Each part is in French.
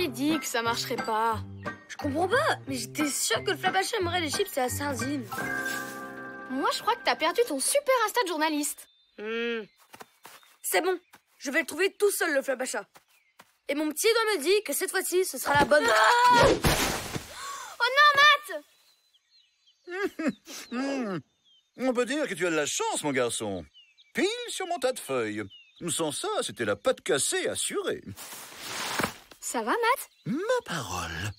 lui dit que ça marcherait pas. Je comprends pas, mais j'étais sûre que le Flapacha aimerait les chips et la sardine. Moi, je crois que t'as perdu ton super Insta de journaliste. C'est bon, je vais le trouver tout seul, le Flapacha. Et mon petit doigt me dit que cette fois-ci, ce sera la bonne... Ah oh non, Matt! On peut dire que tu as de la chance, mon garçon. Pile sur mon tas de feuilles. Sans ça, c'était la patte cassée assurée. Ça va, Matt? Ma parole.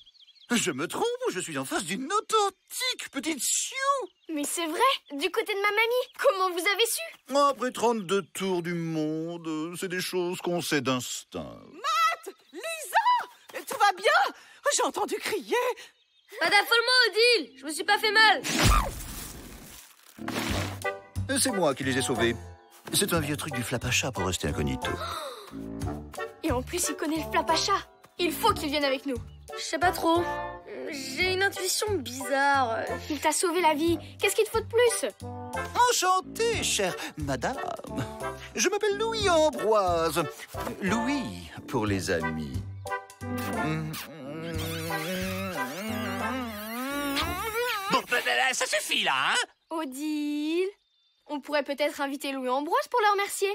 Je me trompe ou je suis en face d'une authentique petite sioux? Mais c'est vrai, du côté de ma mamie. Comment vous avez su? Après 32 tours du monde, c'est des choses qu'on sait d'instinct. Matt! Lisa! Tout va bien? J'ai entendu crier. Pas d'affolement, Odile! Je me suis pas fait mal! C'est moi qui les ai sauvés. C'est un vieux truc du Flapacha pour rester incognito. Et en plus, il connaît le Flapacha. Il faut qu'il vienne avec nous. Je sais pas trop. J'ai une intuition bizarre. Il t'a sauvé la vie. Qu'est-ce qu'il te faut de plus? Enchanté, chère madame. Je m'appelle Louis Ambroise. Louis pour les amis. Bon, ça suffit là, hein? Odile, on pourrait peut-être inviter Louis Ambroise pour le remercier.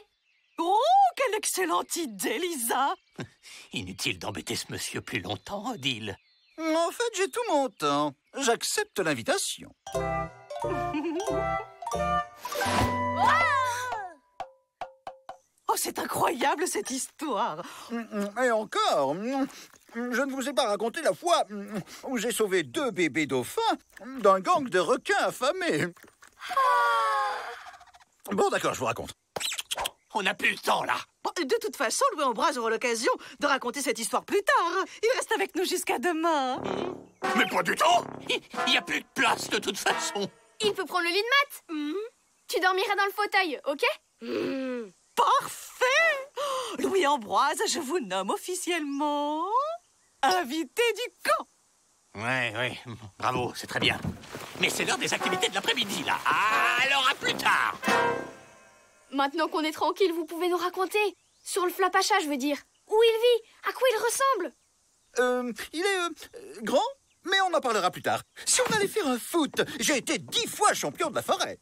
Oh, quelle excellente idée, Lisa! Inutile d'embêter ce monsieur plus longtemps, Odile. En fait, j'ai tout mon temps. J'accepte l'invitation. Oh, c'est incroyable cette histoire! Et encore, je ne vous ai pas raconté la fois où j'ai sauvé 2 bébés dauphins d'un gang de requins affamés. Bon, d'accord, je vous raconte. On n'a plus le temps, là. Bon, de toute façon, Louis Ambroise aura l'occasion de raconter cette histoire plus tard. Il reste avec nous jusqu'à demain. Mais pas du tout. Il n'y a plus de place, de toute façon. Il peut prendre le lit de Matt. Tu dormiras dans le fauteuil, ok? Parfait! Louis Ambroise, je vous nomme officiellement invité du camp. Ouais, bravo, c'est très bien. Mais c'est l'heure des activités de l'après-midi, là. Alors, à plus tard. Maintenant qu'on est tranquille, vous pouvez nous raconter. Sur le Flapacha, je veux dire. Où il vit? À quoi il ressemble? Il est grand, mais on en parlera plus tard. Si on allait faire un foot, j'ai été 10 fois champion de la forêt.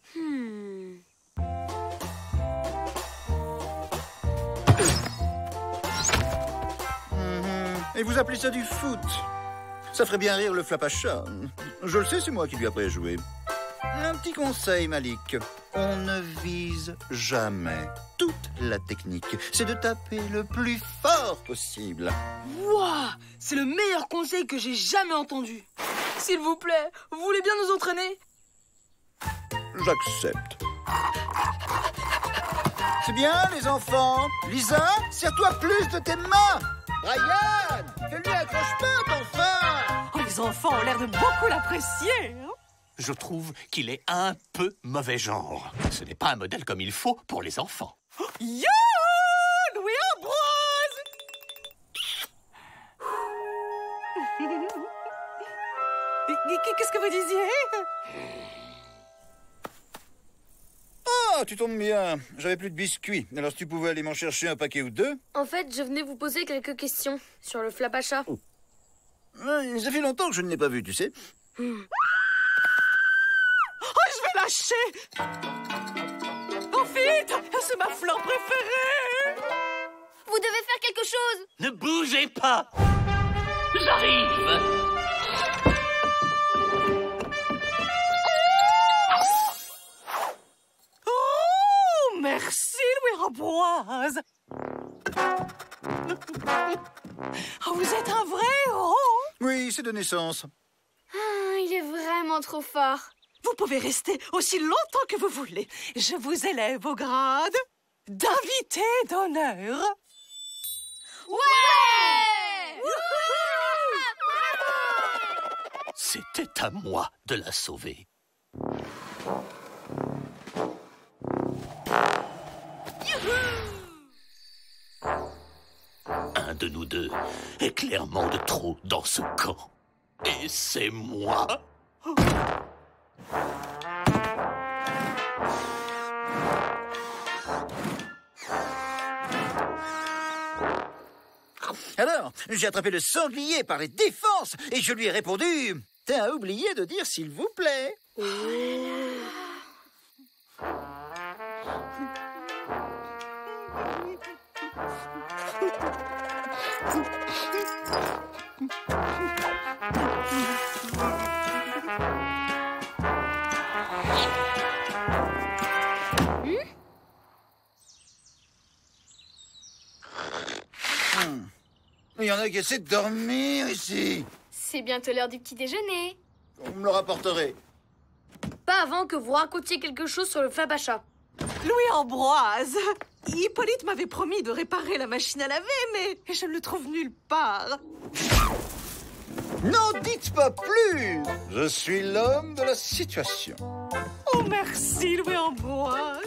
Et vous appelez ça du foot? Ça ferait bien rire le Flapacha. Je le sais, c'est moi qui lui apprends à jouer. Un petit conseil, Malik. On ne vise jamais. Toute la technique, c'est de taper le plus fort possible. Wouah! C'est le meilleur conseil que j'ai jamais entendu. S'il vous plaît, vous voulez bien nous entraîner? J'accepte. C'est bien, les enfants. Lisa, serre-toi plus de tes mains. Brian, fais-lui un croche-patte, enfin. Oh, les enfants ont l'air de beaucoup l'apprécier. Hein? Je trouve qu'il est un peu mauvais genre. Ce n'est pas un modèle comme il faut pour les enfants. Yo! Louis Ambroise! Qu'est-ce que vous disiez? Ah, tu tombes bien. J'avais plus de biscuits. Alors si tu pouvais aller m'en chercher un paquet ou deux. En fait, je venais vous poser quelques questions sur le Flapacha. Ça fait longtemps que je ne l'ai pas vu, tu sais. Oh, je vais lâcher! Oh, vite! C'est ma fleur préférée! Vous devez faire quelque chose. Ne bougez pas. J'arrive. Oh, merci, Louis Ambroise! Oh, vous êtes un vrai héros! Oui, c'est de naissance. Il est vraiment trop fort. Vous pouvez rester aussi longtemps que vous voulez. Je vous élève au grade d'invité d'honneur. Ouais! C'était à moi de la sauver. Un de nous deux est clairement de trop dans ce camp. Et c'est moi. Alors, j'ai attrapé le sanglier par les défenses et je lui ai répondu « T'as oublié de dire s'il vous plaît ». Il y en a qui essaient de dormir ici. C'est bientôt l'heure du petit déjeuner. Vous me le rapporterez. Pas avant que vous racontiez quelque chose sur le Flapacha. Louis-Ambroise, Hippolyte m'avait promis de réparer la machine à laver, mais je ne le trouve nulle part. N'en dites pas plus. Je suis l'homme de la situation. Oh, merci, Louis-Ambroise.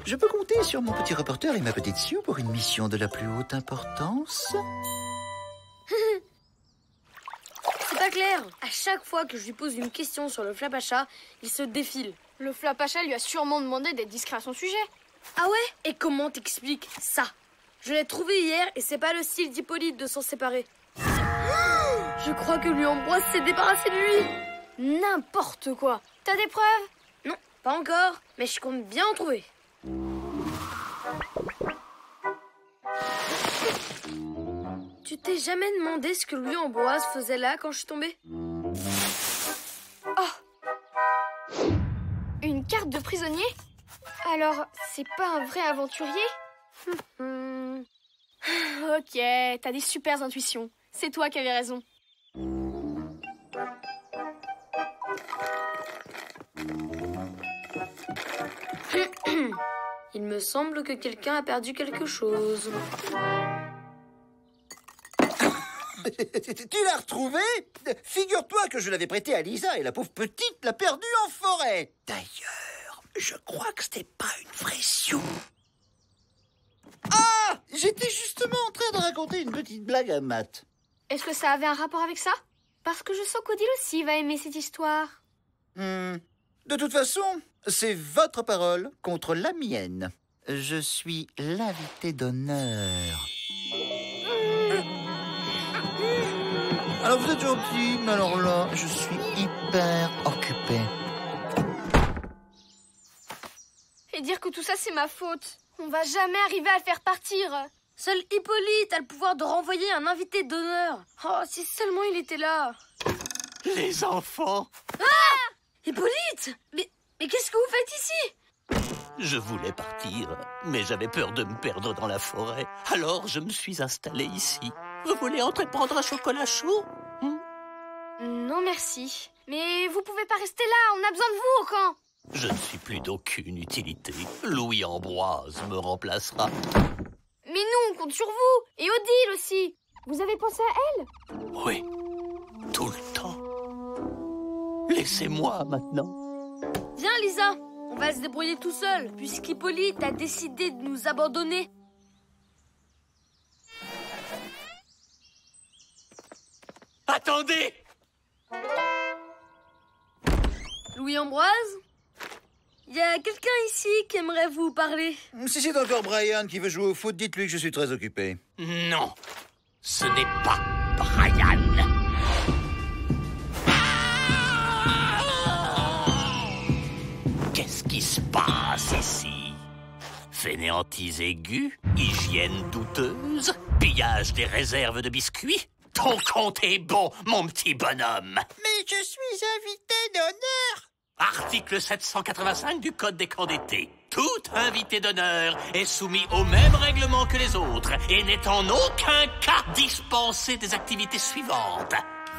Je peux compter sur mon petit reporter et ma petite Sue pour une mission de la plus haute importance. C'est pas clair. À chaque fois que je lui pose une question sur le Flapacha, il se défile. Le Flapacha lui a sûrement demandé d'être discret à son sujet. Ah ouais? Et comment t'expliques ça? Je l'ai trouvé hier et c'est pas le style d'Hippolyte de s'en séparer. Je crois que Louis-Ambroise s'est débarrassé de lui. N'importe quoi. T'as des preuves? Non, pas encore, mais je compte bien en trouver. Tu t'es jamais demandé ce que Louis-Ambroise faisait là quand je suis tombée? Oh! Une carte de prisonnier? Alors, c'est pas un vrai aventurier? Ok, t'as des super intuitions. C'est toi qui avais raison. Il me semble que quelqu'un a perdu quelque chose. Tu l'as retrouvé? Figure-toi que je l'avais prêté à Lisa et la pauvre petite l'a perdu en forêt. D'ailleurs, je crois que c'était pas une vraie Sue. Ah! J'étais justement en train de raconter une petite blague à Matt. Est-ce que ça avait un rapport avec ça? Parce que je sens qu'Odile aussi va aimer cette histoire. De toute façon, c'est votre parole contre la mienne. Je suis l'invité d'honneur. Alors vous êtes gentil, mais alors là, je suis hyper occupé. Et dire que tout ça c'est ma faute. On va jamais arriver à le faire partir. Seul Hippolyte a le pouvoir de renvoyer un invité d'honneur. Oh, si seulement il était là. Les enfants! Hippolyte! Mais qu'est-ce que vous faites ici? Je voulais partir, mais j'avais peur de me perdre dans la forêt. Alors je me suis installé ici. Vous voulez entrer prendre un chocolat chaud? Non merci. Mais vous pouvez pas rester là, on a besoin de vous au camp. Je ne suis plus d'aucune utilité. Louis-Ambroise me remplacera. Mais nous, on compte sur vous. Et Odile aussi. Vous avez pensé à elle? Oui, tout le temps. Laissez-moi maintenant. Viens, Lisa. On va se débrouiller tout seul, puisqu'Hippolyte a décidé de nous abandonner. Attendez! Louis-Ambroise? Il y a quelqu'un ici qui aimerait vous parler. Si c'est encore Brian qui veut jouer au foot, dites-lui que je suis très occupé. Non, ce n'est pas Brian. Qu'est-ce qui se passe ici? Fainéantise aiguë, hygiène douteuse, pillage des réserves de biscuits? Ton compte est bon, mon petit bonhomme. Mais je suis invité d'honneur. Article 785 du Code des camps d'été. Tout invité d'honneur est soumis au même règlement que les autres et n'est en aucun cas dispensé des activités suivantes.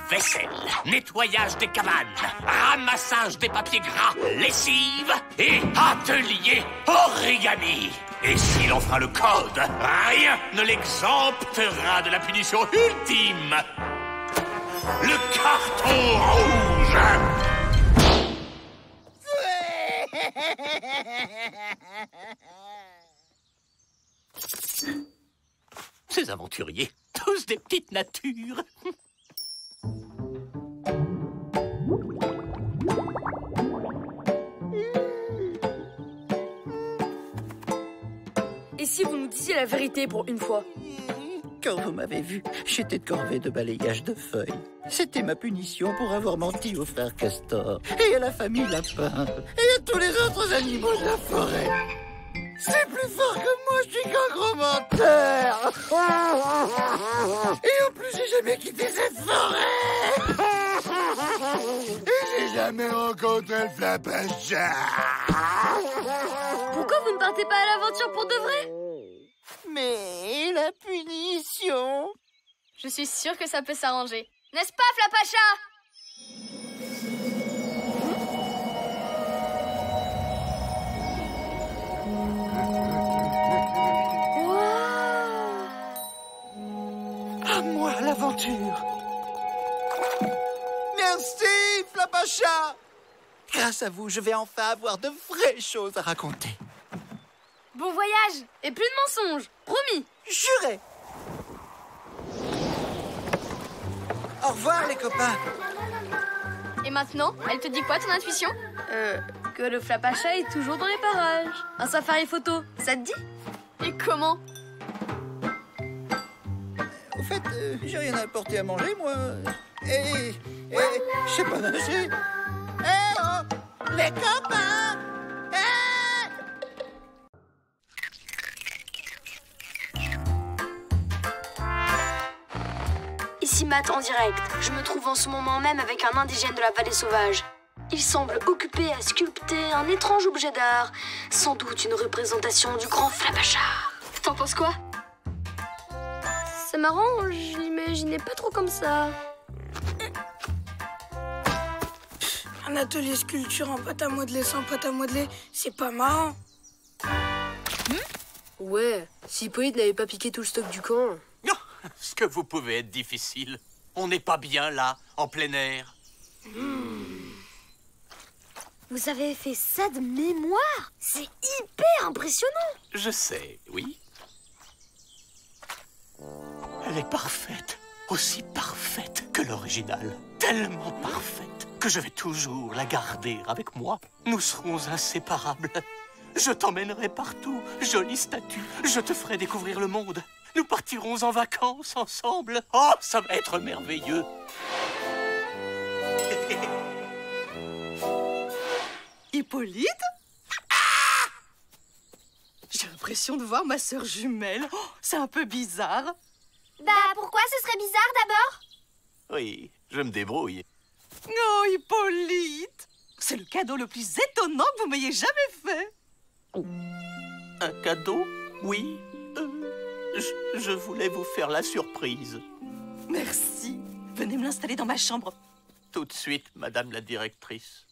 Vaisselle, nettoyage des cabanes, ramassage des papiers gras, lessive et atelier origami. Et s'il enfreint le code, rien ne l'exemptera de la punition ultime. Le carton rouge. Ces aventuriers, tous des petites natures. Et si vous nous disiez la vérité pour une fois? Quand vous m'avez vu, j'étais de corvée de balayage de feuilles. C'était ma punition pour avoir menti au frère Castor, et à la famille Lapin, et à tous les autres animaux de la forêt. C'est plus fort que moi, je suis qu'un gros menteur. Et en plus, j'ai jamais quitté cette forêt. Et j'ai jamais rencontré le Flapacha. Pourquoi vous ne partez pas à l'aventure pour de vrai? Mais la punition... Je suis sûre que ça peut s'arranger. N'est-ce pas, Flapacha? À moi l'aventure. Merci, Flapacha. Grâce à vous, je vais enfin avoir de vraies choses à raconter. Bon voyage! Et plus de mensonges, promis. Juré. Au revoir, les copains. Et maintenant, elle te dit quoi, ton intuition? Que le Flapacha est toujours dans les parages. Un safari photo, ça te dit? Et comment? Au fait, j'ai rien à apporter à manger, moi. Et je sais pas nager. Oh, les copains! Ici Matt en direct. Je me trouve en ce moment même avec un indigène de la vallée sauvage. Il semble occupé à sculpter un étrange objet d'art, sans doute une représentation du grand Flapacha. T'en penses quoi? C'est marrant, je l'imaginais pas trop comme ça. Un atelier sculpture en pâte à modeler sans pâte à modeler, c'est pas marrant. Ouais, si Hippolyte n'avait pas piqué tout le stock du camp. Non, ce que vous pouvez être difficile. On n'est pas bien là, en plein air. Vous avez fait ça de mémoire? C'est hyper impressionnant. Je sais, oui. Elle est parfaite, aussi parfaite que l'original. Tellement parfaite que je vais toujours la garder avec moi. Nous serons inséparables. Je t'emmènerai partout, jolie statue. Je te ferai découvrir le monde. Nous partirons en vacances ensemble. Oh, ça va être merveilleux. Hippolyte? J'ai l'impression de voir ma sœur jumelle. Oh, c'est un peu bizarre. Bah, pourquoi ce serait bizarre d'abord? Oui, je me débrouille. Oh, Hippolyte! C'est le cadeau le plus étonnant que vous m'ayez jamais fait. Un cadeau? Oui. Je voulais vous faire la surprise. Merci. Venez me l'installer dans ma chambre. Tout de suite, madame la directrice.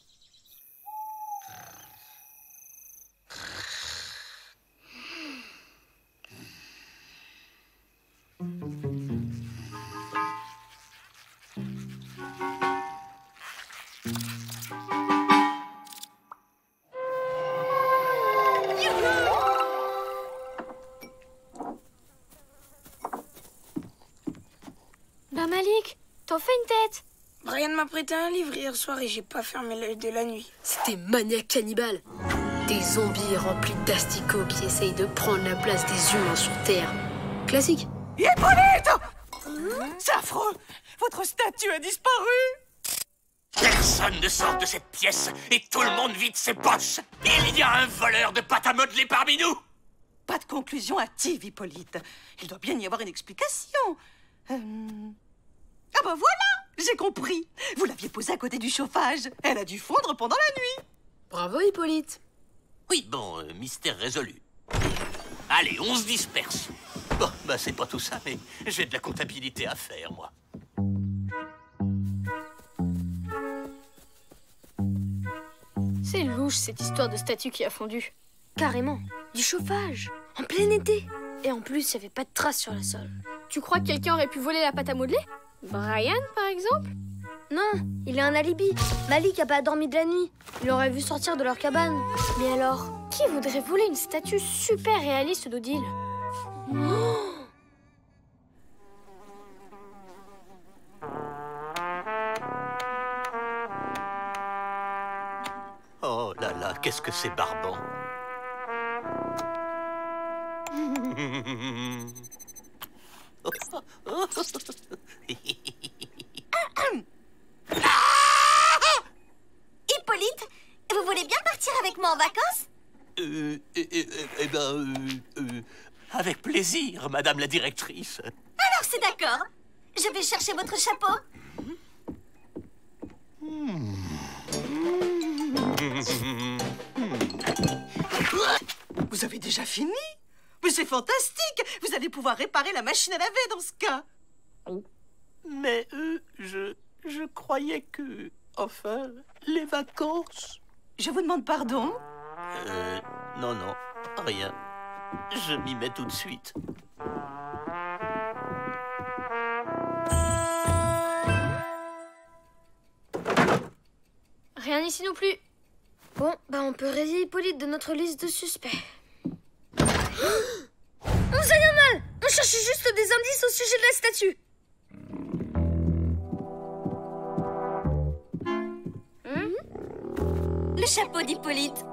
Bah Malik, t'en fais une tête. Brian m'a prêté un livre hier soir et j'ai pas fermé l'œil de la nuit. C'était maniaque cannibale. Des zombies remplis d'asticots qui essayent de prendre la place des humains sur Terre. Classique. Hippolyte! C'est affreux! Votre statue a disparu! Personne ne sort de cette pièce et tout le monde vide ses poches. Il y a un voleur de pâte à modeler parmi nous. Pas de conclusion hâtive, Hippolyte. Il doit bien y avoir une explication. Ah bah voilà! J'ai compris. Vous l'aviez posée à côté du chauffage. Elle a dû fondre pendant la nuit. Bravo, Hippolyte. Oui, bon, mystère résolu. Allez, on se disperse. Bon, bah c'est pas tout ça, mais j'ai de la comptabilité à faire, moi. C'est louche cette histoire de statue qui a fondu. Carrément. Du chauffage. En plein été. Et en plus, il n'y avait pas de traces sur la sol. Tu crois que quelqu'un aurait pu voler la pâte à modeler? Brian, par exemple? Non, il a un alibi. Malik a pas dormi de la nuit. Il l'aurait vu sortir de leur cabane. Mais alors, qui voudrait voler une statue super réaliste d'Odile? Oh là là, qu'est-ce que c'est barbant. Oh, Hippolyte, vous voulez bien partir avec moi en vacances? Avec plaisir, madame la directrice. Alors c'est d'accord. Je vais chercher votre chapeau. Vous avez déjà fini? Mais c'est fantastique! Vous allez pouvoir réparer la machine à laver dans ce cas. Mais je croyais que... Enfin, les vacances... Je vous demande pardon? Non, rien. Je m'y mets tout de suite. Rien ici non plus. Bon, bah on peut rayer Hippolyte de notre liste de suspects. On faisait rien mal! On cherchait juste des indices au sujet de la statue. Le chapeau d'Hippolyte.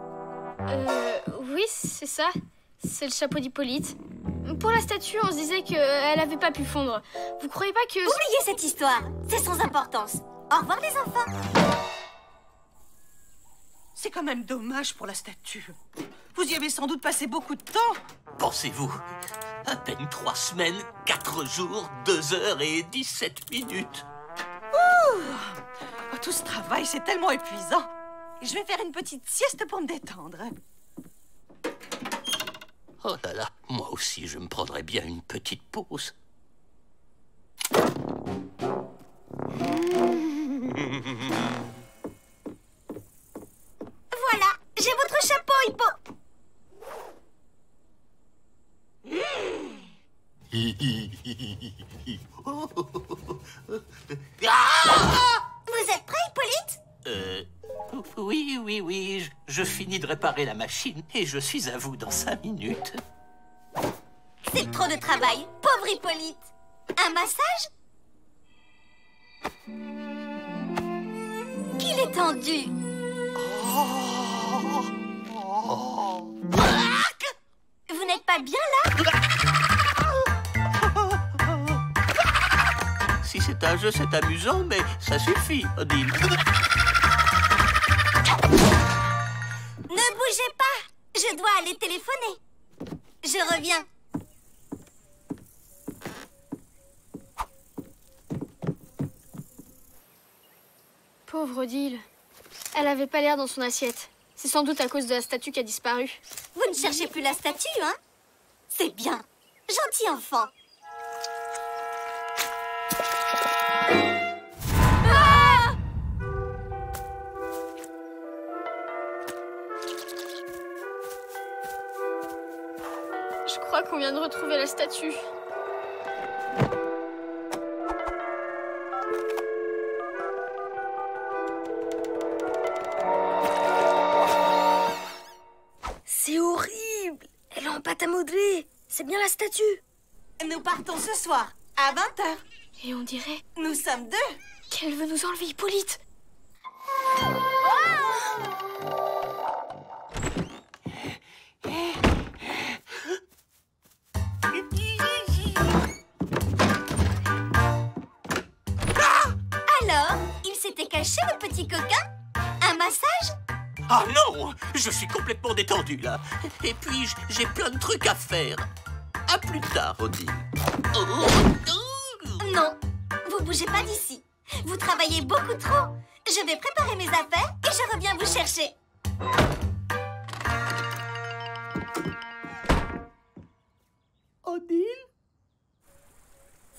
Oui, c'est ça. C'est le chapeau d'Hippolyte. Pour la statue, on se disait qu'elle avait pas pu fondre. Vous croyez pas que... Oubliez cette histoire. C'est sans importance. Au revoir les enfants. C'est quand même dommage pour la statue. Vous y avez sans doute passé beaucoup de temps. Pensez-vous, à peine 3 semaines, 4 jours, 2 heures et 17 minutes. Oh, tout ce travail, c'est tellement épuisant. Je vais faire une petite sieste pour me détendre. Oh là là, moi aussi je me prendrais bien une petite pause. Voilà, j'ai votre chapeau, Hippo. Vous êtes prêt, Hippolyte? Oui, je finis de réparer la machine et je suis à vous dans 5 minutes. C'est trop de travail, pauvre Hippolyte. Un massage? Qu'il est tendu. Vous n'êtes pas bien là? Si c'est un jeu, c'est amusant, mais ça suffit, Odile. Ne bougez pas, je dois aller téléphoner. Je reviens. Pauvre Odile. Elle avait pas l'air dans son assiette. C'est sans doute à cause de la statue qui a disparu. Vous ne cherchez plus la statue, hein? C'est bien. Gentil enfant. Ah! Je crois qu'on vient de retrouver la statue. C'est horrible! Elle est en pâte à modeler. C'est bien la statue. Nous partons ce soir, à 20h. Et on dirait Nous sommes 2. qu'elle veut nous enlever Hippolyte. Alors, il s'était caché, le petit coquin? Un massage? Ah non, je suis complètement détendu là. Et puis, j'ai plein de trucs à faire. À plus tard, Odile. Non, vous bougez pas d'ici. Vous travaillez beaucoup trop. Je vais préparer mes affaires et je reviens vous chercher. Odile?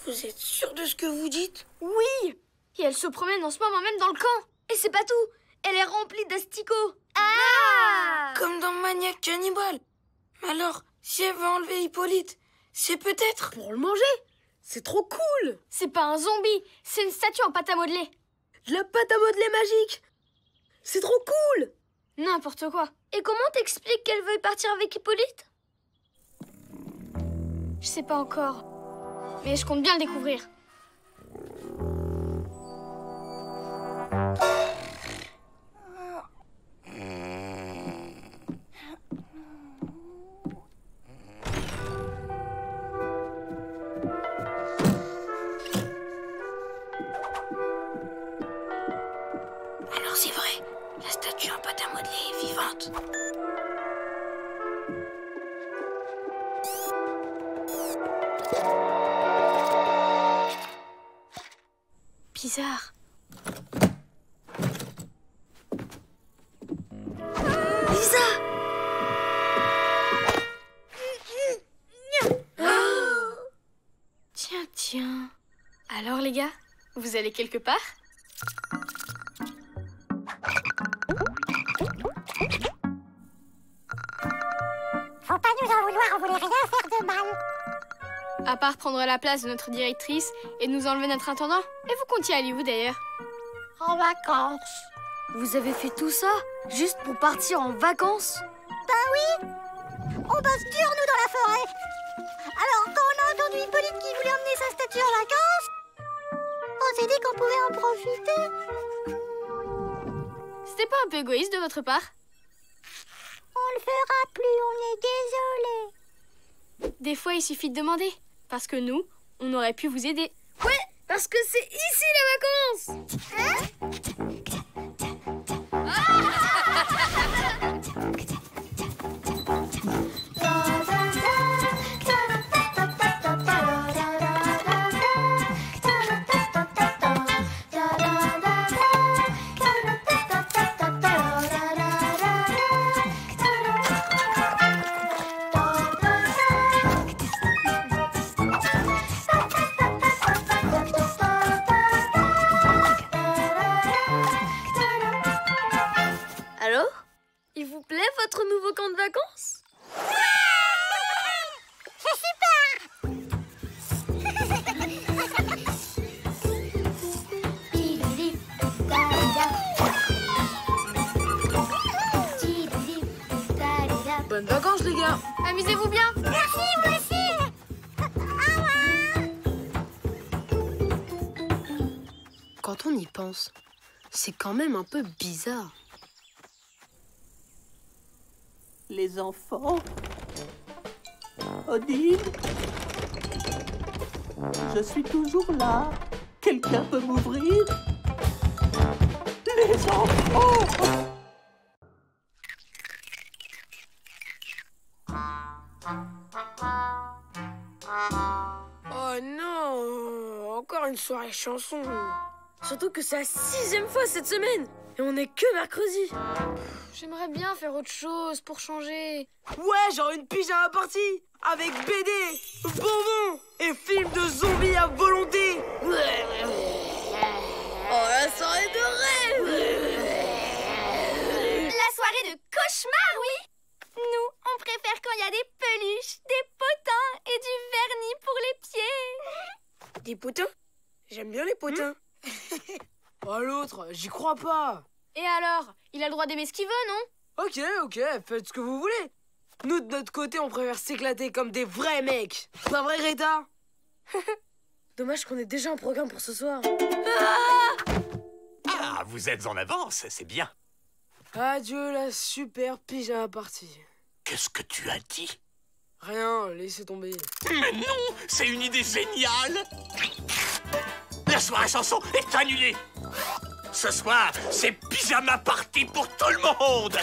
Vous êtes sûr de ce que vous dites? Oui. Et elle se promène en ce moment même dans le camp. Et c'est pas tout. Elle est remplie d'asticots. Ah! Comme dans Maniac Cannibal. Mais alors, si elle veut enlever Hippolyte, c'est peut-être pour le manger. C'est trop cool. C'est pas un zombie, c'est une statue en pâte à modeler. De la pâte à modeler magique. C'est trop cool. N'importe quoi. Et comment t'expliques qu'elle veuille partir avec Hippolyte? Je sais pas encore. Mais je compte bien le découvrir. bizarre. Lisa! Tiens, tiens. Alors les gars, vous allez quelque part? Faut pas nous en vouloir, on voulait rien faire de mal. À part prendre la place de notre directrice et nous enlever notre intendant. Et vous comptiez aller où d'ailleurs? En vacances. Vous avez fait tout ça juste pour partir en vacances? Ben oui. On bosse dur, nous, dans la forêt. Alors, quand on a entendu Hippolyte qui voulait emmener sa statue en vacances, on s'est dit qu'on pouvait en profiter. C'était pas un peu égoïste de votre part? On le fera plus, on est désolé. Des fois, il suffit de demander. Parce que nous, on aurait pu vous aider. Ouais, parce que c'est ici les vacances! Alors, il vous plaît votre nouveau camp de vacances? Bonnes vacances, les gars. Amusez-vous bien. Merci, moi aussi. Quand on y pense, c'est quand même un peu bizarre. Les enfants. Odile. Je suis toujours là. Quelqu'un peut m'ouvrir? Les enfants. Oh non, encore une soirée chanson. Surtout que c'est la 6e fois cette semaine. Et on est que mercredi. J'aimerais bien faire autre chose pour changer. Ouais, genre une pyjama party avec BD, bonbons et films de zombies à volonté. Oh, la soirée de rêve. La soirée de cauchemar, oui. Nous, on préfère quand il y a des peluches, des potins et du vernis pour les pieds. Des potins? J'aime bien les potins. Oh, l'autre, j'y crois pas. Et alors? Il a le droit d'aimer ce qu'il veut, non? Ok, faites ce que vous voulez. Nous, de notre côté, on préfère s'éclater comme des vrais mecs. Pas vrai, Greta? Dommage qu'on ait déjà un programme pour ce soir. Ah, vous êtes en avance, c'est bien. Adieu la super pyjama party. Qu'est-ce que tu as dit? Rien, laissez tomber. Mais non, c'est une idée géniale. La soirée chanson est annulée. Ce soir, c'est pyjama party pour tout le monde.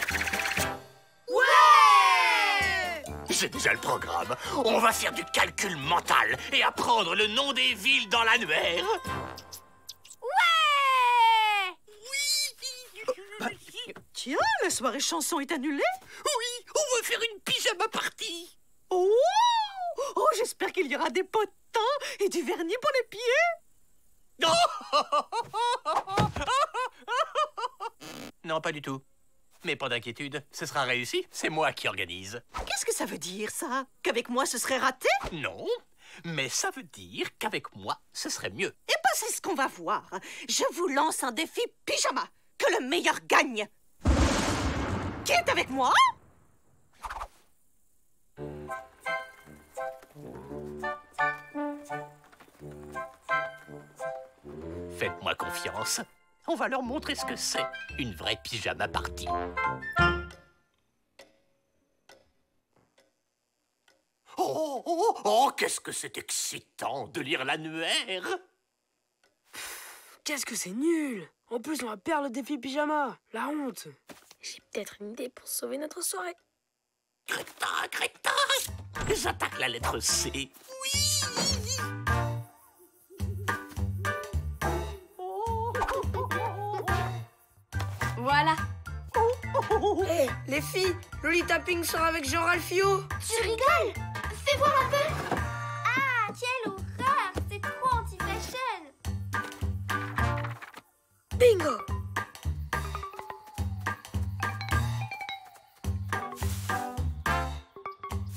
Ouais! J'ai déjà le programme. On va faire du calcul mental et apprendre le nom des villes dans l'annuaire. Tiens, la soirée chanson est annulée. Oui, on va faire une pyjama party. Oh, j'espère qu'il y aura des potins et du vernis pour les pieds. Non, pas du tout. Mais pas d'inquiétude, ce sera réussi. C'est moi qui organise. Qu'est-ce que ça veut dire, ça? Qu'avec moi, ce serait raté? Non, mais ça veut dire qu'avec moi, ce serait mieux. Eh ben, c'est ce qu'on va voir. Je vous lance un défi pyjama. Que le meilleur gagne. Qui est avec moi? Faites-moi confiance. On va leur montrer ce que c'est, une vraie pyjama party. Oh, qu'est-ce que c'est excitant de lire l'annuaire. Qu'est-ce que c'est nul. En plus, on va perdre le défi pyjama. La honte. J'ai peut-être une idée pour sauver notre soirée. Greta, j'attaque la lettre C. Oui. Voilà. Hé, les filles, Lolita Pink sort avec Jean-Ralphio. Tu rigoles? Fais voir un peu. Ah, quelle horreur! C'est trop anti-fashion. Bingo!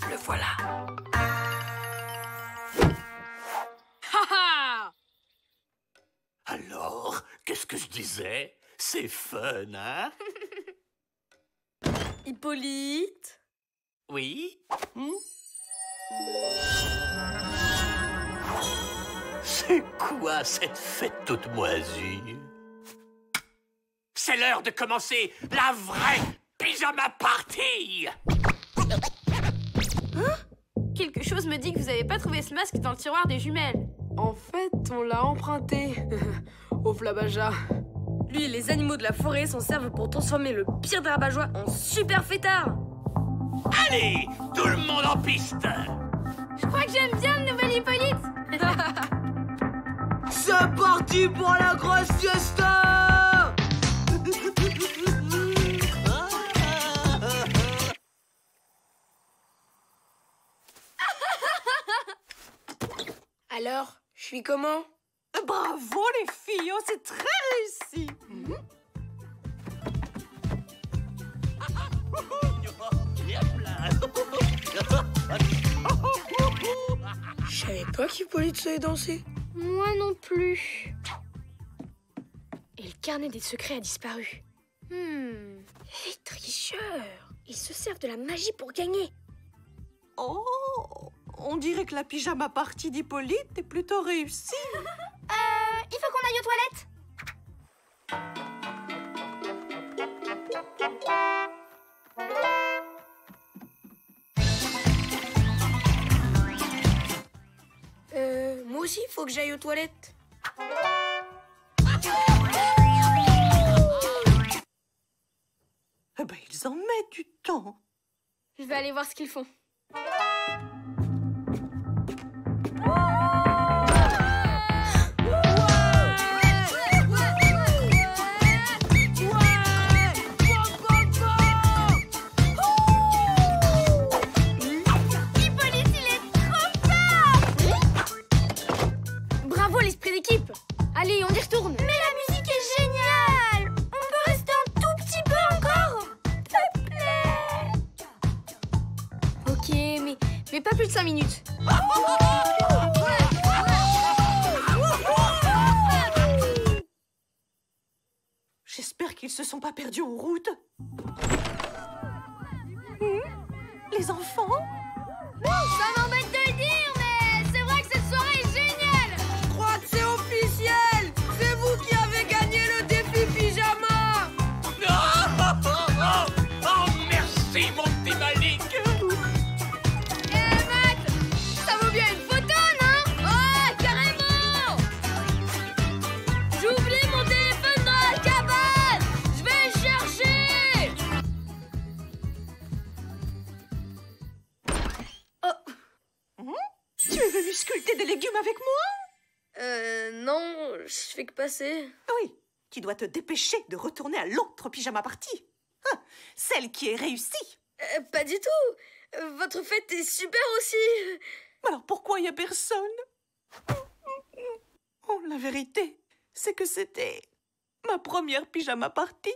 Le voilà. Alors, qu'est-ce que je disais? C'est fun, hein? Hippolyte? Oui? C'est quoi cette fête toute moisie? C'est l'heure de commencer la vraie pyjama party! Quelque chose me dit que vous avez pas trouvé ce masque dans le tiroir des jumelles. En fait, on l'a emprunté au Flabaja. Lui et les animaux de la forêt s'en servent pour transformer le pire des rabat-joie en super fêtard. Allez, tout le monde en piste! Je crois que j'aime bien le nouvel Hippolyte. C'est parti pour la grosse fiesta! Alors, je suis comment? Bravo les filles, oh, c'est très réussi. Je savais pas qu'Hippolyte savait danser. Moi non plus. Et le carnet des secrets a disparu. Les tricheurs. Ils se servent de la magie pour gagner. Oh, on dirait que la pyjama party d'Hippolyte est plutôt réussie. Il faut qu'on aille aux toilettes. Moi aussi, il faut que j'aille aux toilettes. Eh ben, ils en mettent du temps. Je vais aller voir ce qu'ils font. Hippolyte, il est trop fort! Bravo l'esprit d'équipe. Allez, on y retourne. Mais la musique est géniale! On peut rester un tout petit peu encore? S'il te plaît! Ok, mais pas plus de 5 minutes. J'espère qu'ils se sont pas perdus en route. Les enfants? Ça m'embête de le dire, mais c'est vrai que cette soirée est géniale. Je crois que c'est officiel. C'est vous qui avez gagné le défi pyjama. Oh, merci, mon petit Malik! Matt, ça vaut bien une photo, non? Oh, carrément! J'oublie mon téléphone dans la cabane. Je vais le chercher. Tu es venu sculpter des légumes avec moi? Non, je fais que passer. Oui, tu dois te dépêcher de retourner à l'autre pyjama party. Celle qui est réussie. Pas du tout. Votre fête est super aussi. Alors pourquoi il n'y a personne? Oh, la vérité, c'est que c'était ma première pyjama party.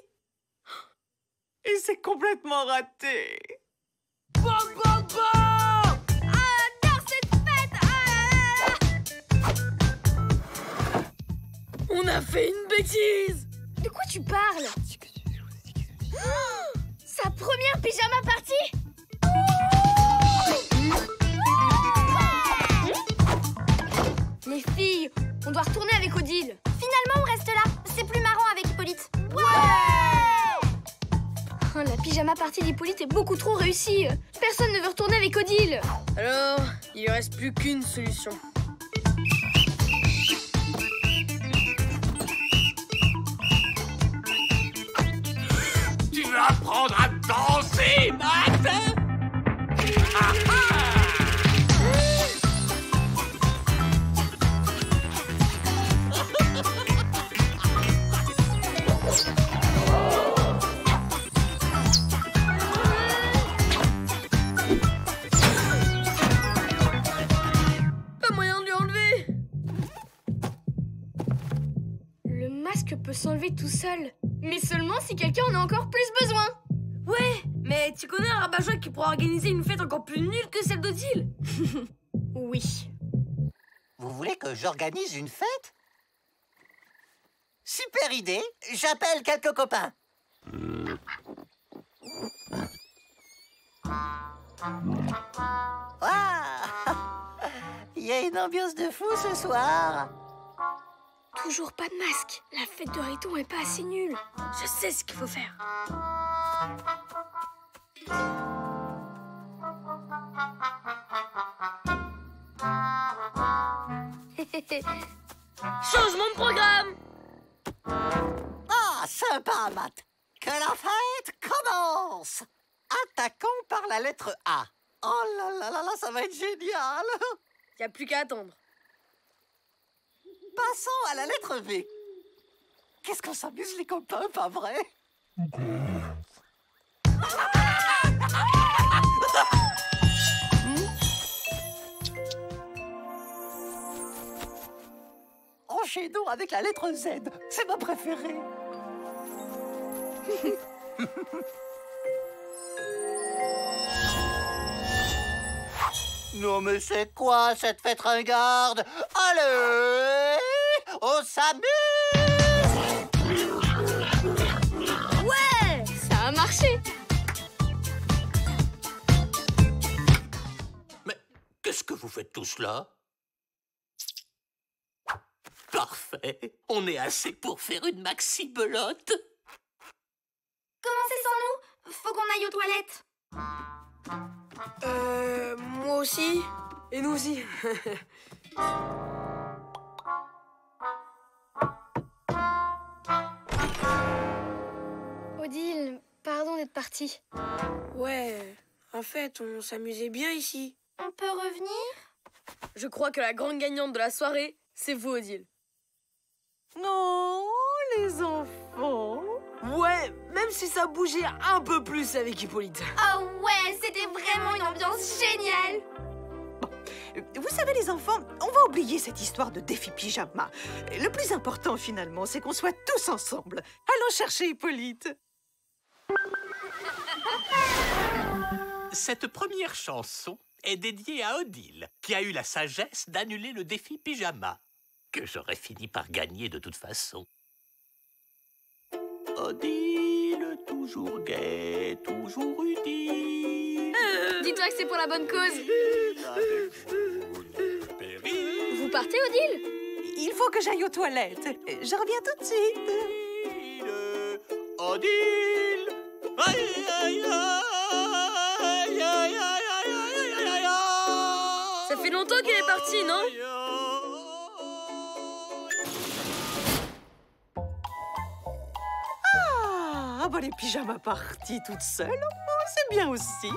Et c'est complètement raté. On a fait une bêtise. De quoi tu parles? Sa première pyjama party? Les filles, on doit retourner avec Odile. Finalement, on reste là. C'est plus marrant avec Hippolyte. La pyjama party d'Hippolyte est beaucoup trop réussie. Personne ne veut retourner avec Odile. Alors, il ne reste plus qu'une solution. Tu veux apprendre à danser, Matt? Ah, ah. masque peut s'enlever tout seul. Mais seulement si quelqu'un en a encore plus besoin. Ouais, mais tu connais un rabat-joie qui pourra organiser une fête encore plus nulle que celle d'Odile? Oui. Vous voulez que j'organise une fête? Super idée, j'appelle quelques copains. Waouh! Il y a une ambiance de fou ce soir. Toujours pas de masque. La fête de Riton est pas assez nulle. Je sais ce qu'il faut faire. Changement de programme. Ah, sympa, Matt. Que la fête commence. Attaquons par la lettre A. Oh là là là là, ça va être génial. Y a plus qu'à attendre. Passons à la lettre V. Qu'est-ce qu'on s'amuse, les copains, pas vrai? Enchaînons avec la lettre Z. C'est ma préférée. Non mais c'est quoi cette fête ringarde? Allez, on s'amuse! Ouais, ça a marché. Mais qu'est-ce que vous faites tous là? Parfait, on est assez pour faire une maxi-belote. Commencez sans nous. Faut qu'on aille aux toilettes. Moi aussi. Et nous aussi. Odile, pardon d'être partie. Ouais, en fait, on s'amusait bien ici. On peut revenir? Je crois que la grande gagnante de la soirée, c'est vous, Odile. Non, les enfants. Ouais, même si ça bougeait un peu plus avec Hippolyte. Oh ouais, c'était vraiment une ambiance géniale. Vous savez, les enfants, on va oublier cette histoire de défi pyjama. Le plus important, finalement, c'est qu'on soit tous ensemble. Allons chercher Hippolyte. Cette première chanson est dédiée à Odile, qui a eu la sagesse d'annuler le défi pyjama, que j'aurais fini par gagner de toute façon. Odile, toujours gaie, toujours utile. Dis-toi que c'est pour la bonne cause. Vous partez, Odile? Il faut que j'aille aux toilettes. Je reviens tout de suite. Odile, aïe, aïe, aïe, aïe, aïe, aïe, aïe, aïe, aïe. Ça fait longtemps qu'elle est partie, non? Ah, bah les pyjamas parties toutes seules, oh, c'est bien aussi.